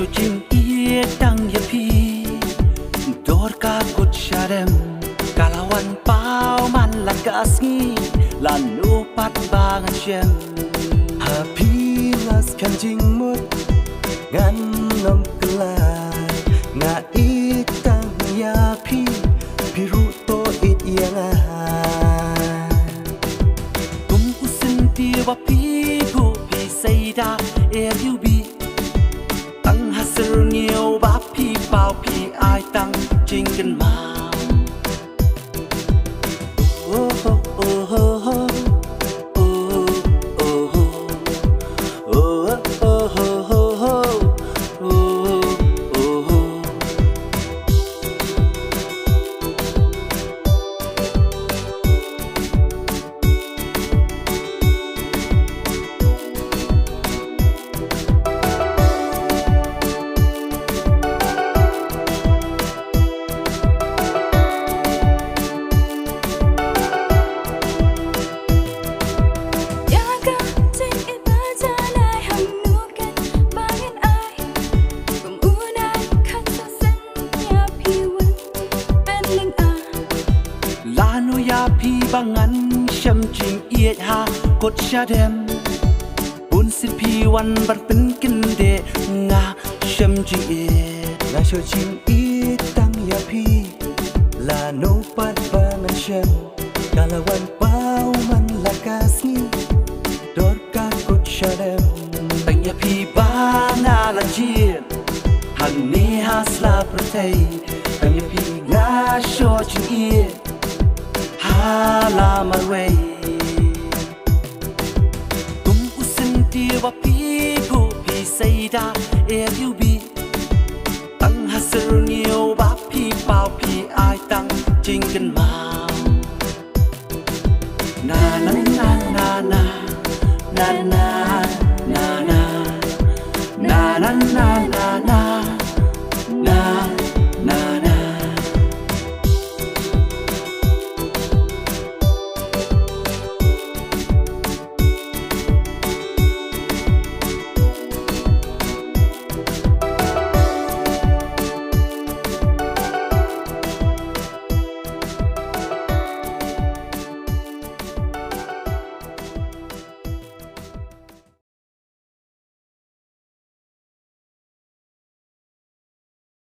Chojin iye tang yapi Dor ka kut syarem Kalawan pau man lagasngi Lanu pat bangan syem Happy las kan jing mut Ngan nom kelai Nga itang yapi Piru to it yang Kum usin ti wapi Pu pi sayda LUB Tăng hasil nhiều bá pi bao pi ai tăng chính gần mau Oh oh oh oh oh oh oh oh oh oh oh Pi bangan syam jing iet ha kot syadem Bun sit pi wan bar pen kende nga syam jing iet Nga chojin itang yapi La no pat bangan syam Kalawan pau man lagasngi Dor ka kut syadem Tang ya pi banga la jir Han ne has la pratay Tang ya pi nga sho jing iet Hala marway Tum usin ti wapi Pu pi sayda LUB Tăng hasil nhiều bá pi bao pi ai tăng chính gần mau Na na na na na Na na na na Na na na na